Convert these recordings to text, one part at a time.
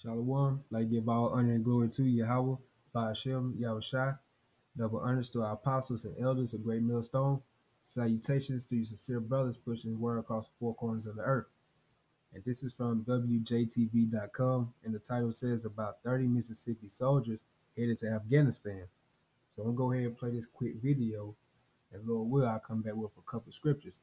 Shalom, like give all honor and glory to Yahweh, by Hashem, Yahushai, double honors to our apostles and elders of Great Millstone. Salutations to you sincere brothers pushing the word across the four corners of the earth. And this is from WJTV.com, and the title says about 30 Mississippi soldiers headed to Afghanistan. So I'm going to go ahead and play this quick video, and Lord will, I'll come back with a couple scriptures.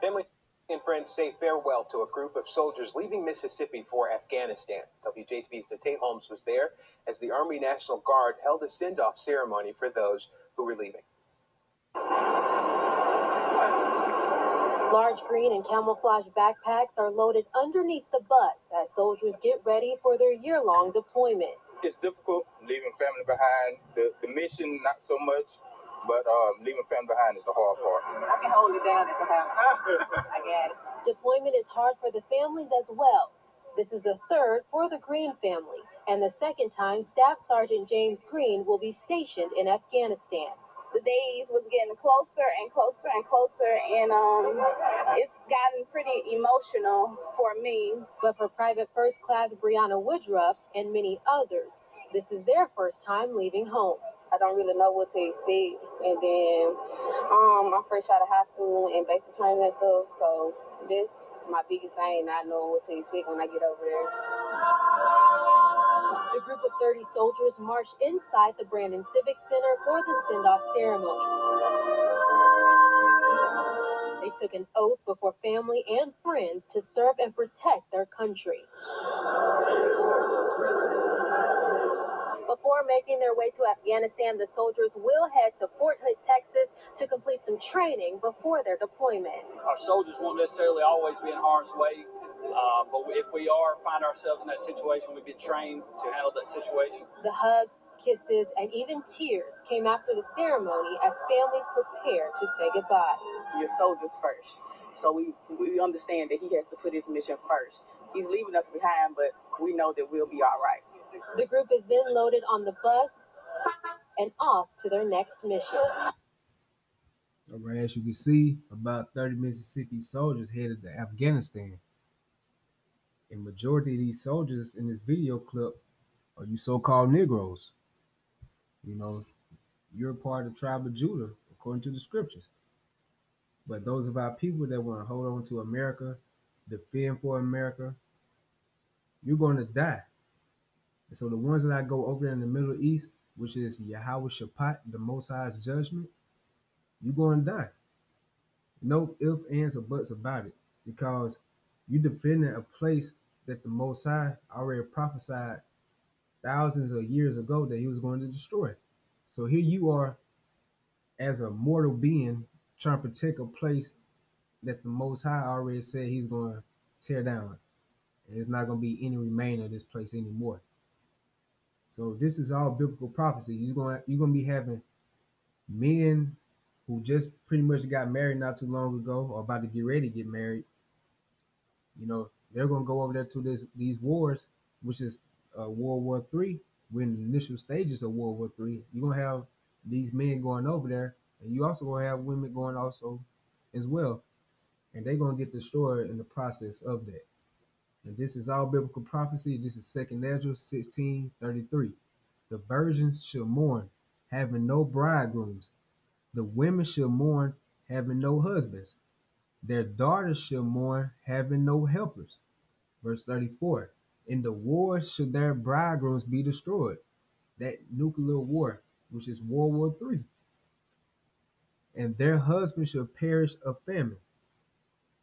Family and friends say farewell to a group of soldiers leaving Mississippi for Afghanistan. WJTV's Tate Holmes was there as the Army National Guard held a send-off ceremony for those who were leaving. Large green and camouflage backpacks are loaded underneath the bus as soldiers get ready for their year-long deployment. It's difficult leaving family behind. The mission, not so much, but leaving family behind is the hard part. I can hold it down at the house. I got it. Deployment is hard for the families as well. This is the third for the Green family, and the second time Staff Sergeant James Green will be stationed in Afghanistan. The days was getting closer and closer and closer, and it's gotten pretty emotional for me. But for Private First Class Brianna Woodruff and many others, this is their first time leaving home. I don't really know what to expect, and then I'm fresh out of high school and basic training and stuff, so this is my biggest thing, not knowing what to expect when I get over there. The group of 30 soldiers marched inside the Brandon Civic Center for the send-off ceremony. They took an oath before family and friends to serve and protect their country. Before making their way to Afghanistan, the soldiers will head to Fort Hood, Texas to complete some training before their deployment. Our soldiers won't necessarily always be in harm's way. But if we find ourselves in that situation, we get trained to handle that situation. The hugs, kisses, and even tears came after the ceremony as families prepared to say goodbye. Your soldiers first. So we understand that he has to put his mission first. He's leaving us behind, but we know that we'll be all right. The group is then loaded on the bus and off to their next mission. All right, as you can see, about 30 Mississippi soldiers headed to Afghanistan. And majority of these soldiers in this video clip are you so-called Negroes. You know, you're part of the tribe of Judah, according to the scriptures. But those of our people that want to hold on to America, defend for America, you're going to die. And so the ones that I go over there in the Middle East, which is Yahweh Shaphat, the Most High's judgment, you're going to die. No ifs, ands, or buts about it, because you defending a place that the Most High already prophesied thousands of years ago that he was going to destroy. So here you are as a mortal being trying to protect a place that the Most High already said he's going to tear down. And there's not going to be any remainder of this place anymore. So this is all biblical prophecy. You're going to be having men who just pretty much got married not too long ago or about to get ready to get married. You know, they're going to go over there to these wars, which is World War III. We're in the initial stages of World War III. You're going to have these men going over there, and you also going to have women going also as well. And they're going to get destroyed in the process of that. And this is all biblical prophecy. This is 2 Esdras 16:33. The virgins shall mourn, having no bridegrooms. The women shall mourn, having no husbands. Their daughters shall mourn, having no helpers. Verse 34. In the war shall their bridegrooms be destroyed. That nuclear war, which is World War III. And their husbands shall perish of famine.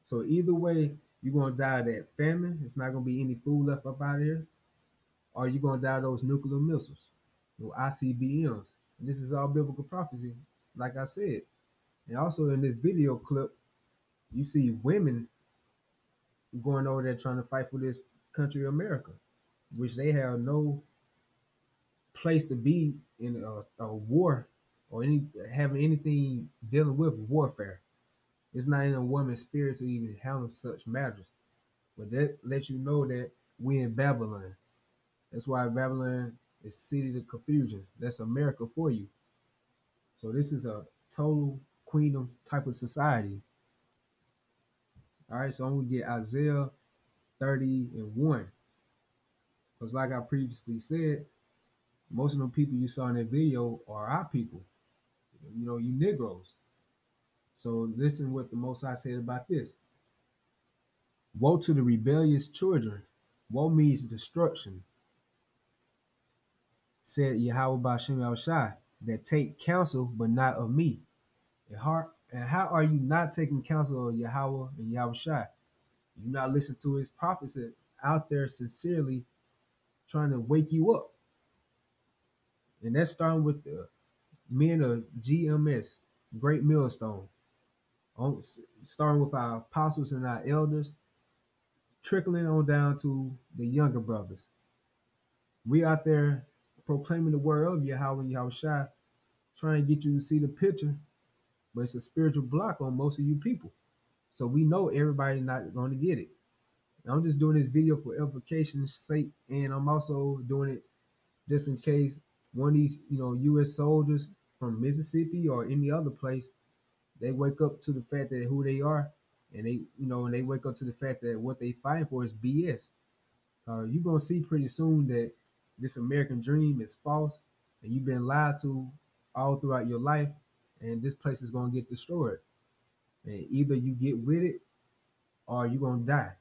So either way, you're going to die of that famine. It's not going to be any food left up out of here. Or you're going to die of those nuclear missiles, those ICBMs. And this is all biblical prophecy, like I said. And also in this video clip, you see women going over there trying to fight for this country, America, which they have no place to be in a war or having anything dealing with warfare. It's not in a woman's spirit to even handle such matters. But that lets you know that we in Babylon. That's why Babylon is city of confusion. That's America for you. So this is a total queendom type of society. All right, so I'm going to get Isaiah 30:1. Because like I previously said, most of the people you saw in that video are our people, you Negroes. So listen what the Most High said about this. Woe to the rebellious children. Woe means destruction, said Yahweh Ba'Shem Yahushai, that take counsel but not of me. And how are you not taking counsel of Yahweh and Yahushai? You not listen to his prophets that's out there sincerely trying to wake you up. And that's starting with the men of GMS, Great Millstone. Starting with our apostles and our elders, trickling on down to the younger brothers. We out there proclaiming the word of Yahweh and Yahushua, trying to get you to see the picture, but it's a spiritual block on most of you people. So we know everybody's not going to get it. And I'm just doing this video for edification's sake, and I'm also doing it just in case one of these, U.S. soldiers from Mississippi or any other place, they wake up to the fact that who they are, and they wake up to the fact that what they fighting for is BS. You're gonna see pretty soon that this American dream is false, and you've been lied to all throughout your life, and this place is gonna get destroyed. And either you get with it, or you're gonna die.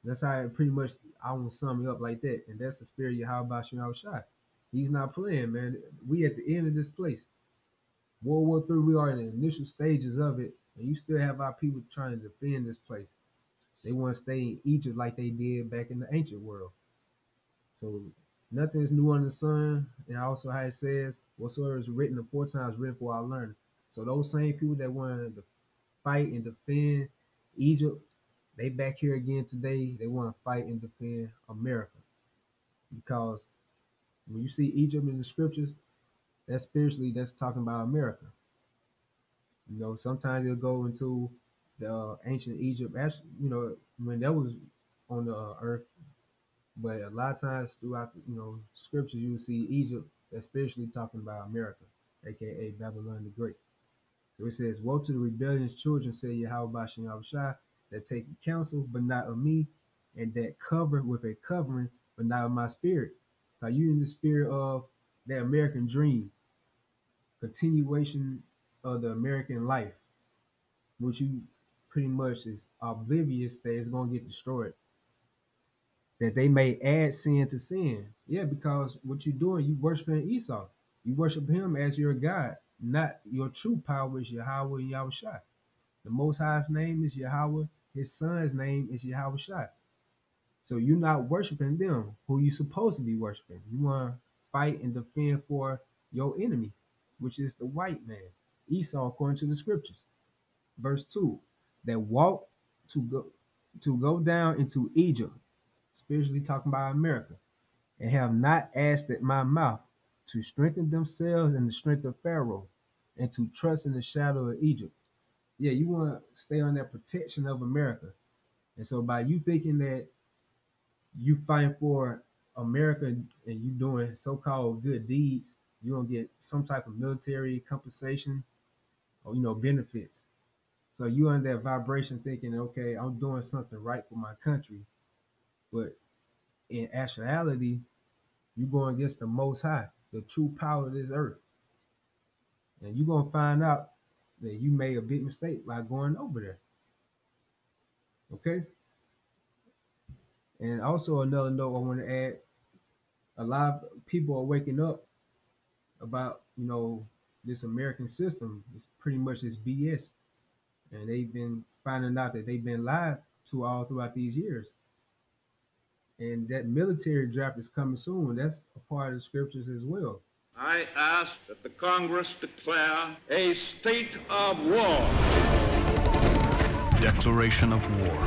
That's how I want to sum it up like that. And that's the spirit of Yahweh Ba'Shem Yahushai. He's not playing, man. We at the end of this place. World War III, we are in the initial stages of it, and you still have our people trying to defend this place. They want to stay in Egypt like they did back in the ancient world. So nothing is new under the sun. And also how it says, whatsoever is written aforetime is written for our learning. So those same people that wanted to fight and defend Egypt, they back here again today. They want to fight and defend America. Because when you see Egypt in the scriptures, that's spiritually, that's talking about America. Sometimes they'll go into the ancient Egypt, actually, when that was on the earth. But a lot of times throughout, scriptures, you will see Egypt that's spiritually talking about America, aka Babylon the Great. So it says, woe to the rebellious children, say Yahweh Ba'Shem Yahushai, that take counsel, but not of me, and that cover with a covering, but not of my spirit. Are you in the spirit of the American dream, continuation of the American life, which you pretty much is oblivious that it's going to get destroyed? That they may add sin to sin. Yeah, because what you're doing, you worshiping Esau. You worship him as your God, not your true power is Yahweh and Yahushua. The Most High's name is Yahweh. His son's name is Yahushua. So you're not worshiping them, who you're supposed to be worshiping. You want to fight and defend for your enemy, which is the white man, Esau, according to the scriptures. Verse 2, that walk to go down into Egypt, spiritually talking about America, and have not asked at my mouth to strengthen themselves in the strength of Pharaoh and to trust in the shadow of Egypt. Yeah, you want to stay on that protection of America. And so by you thinking that you fighting for America and you doing so-called good deeds, you're going to get some type of military compensation or, benefits. So you under that vibration thinking, okay, I'm doing something right for my country. But in actuality, you're going against the Most High, the true power of this earth. And you're going to find out that you made a big mistake by going over there. Okay? And also another note I want to add, a lot of people are waking up about, this American system. It's pretty much this BS. And they've been finding out that they've been lied to all throughout these years. And that military draft is coming soon. That's a part of the scriptures as well. I ask that the Congress declare a state of war. Declaration of war,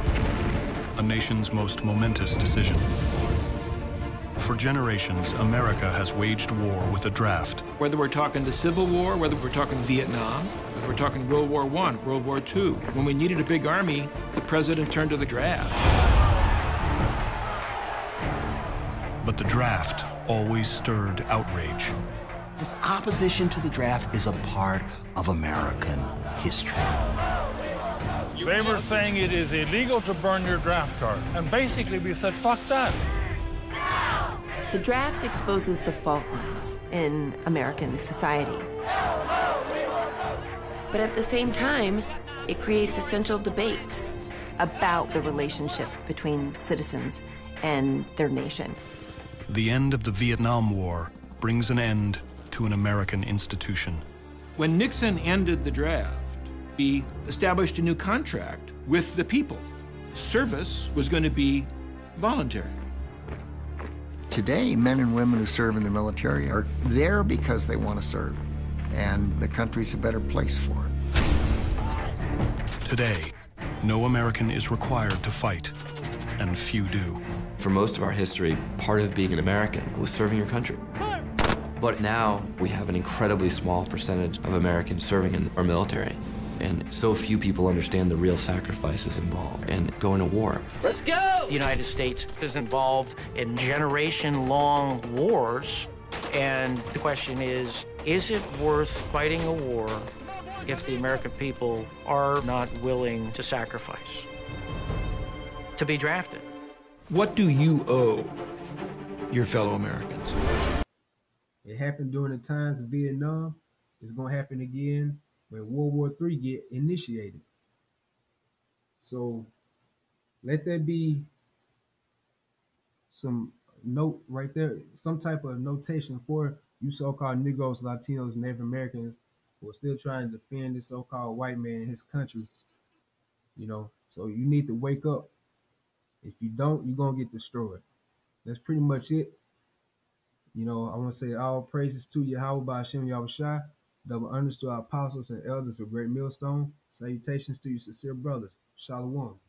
a nation's most momentous decision. For generations, America has waged war with a draft. Whether we're talking the Civil War, whether we're talking Vietnam, whether we're talking World War I, World War II, when we needed a big army, the president turned to the draft. But the draft always stirred outrage. This opposition to the draft is a part of American history. They were saying it is illegal to burn your draft card. And basically we said, fuck that. The draft exposes the fault lines in American society. But at the same time, it creates essential debates about the relationship between citizens and their nation. The end of the Vietnam War brings an end to an American institution. When Nixon ended the draft, he established a new contract with the people. Service was going to be voluntary. Today, men and women who serve in the military are there because they want to serve, and the country's a better place for it. Today, no American is required to fight, and few do. For most of our history, part of being an American was serving your country. But now we have an incredibly small percentage of Americans serving in our military. And so few people understand the real sacrifices involved in going to war. Let's go! The United States is involved in generation-long wars. And the question is it worth fighting a war if the American people are not willing to sacrifice to be drafted? What do you owe your fellow Americans? It happened during the times of Vietnam. It's going to happen again when World War III get initiated. So let there be some note right there, some type of notation for you so-called Negroes, Latinos, and Native Americans who are still trying to defend this so-called white man in his country. You know, so you need to wake up. If you don't, you're going to get destroyed. That's pretty much it. You know, I want to say all praises to Yahweh by Hashem Yahushua, double honors to our apostles and elders of Great Millstone. Salutations to you sincere brothers. Shalom.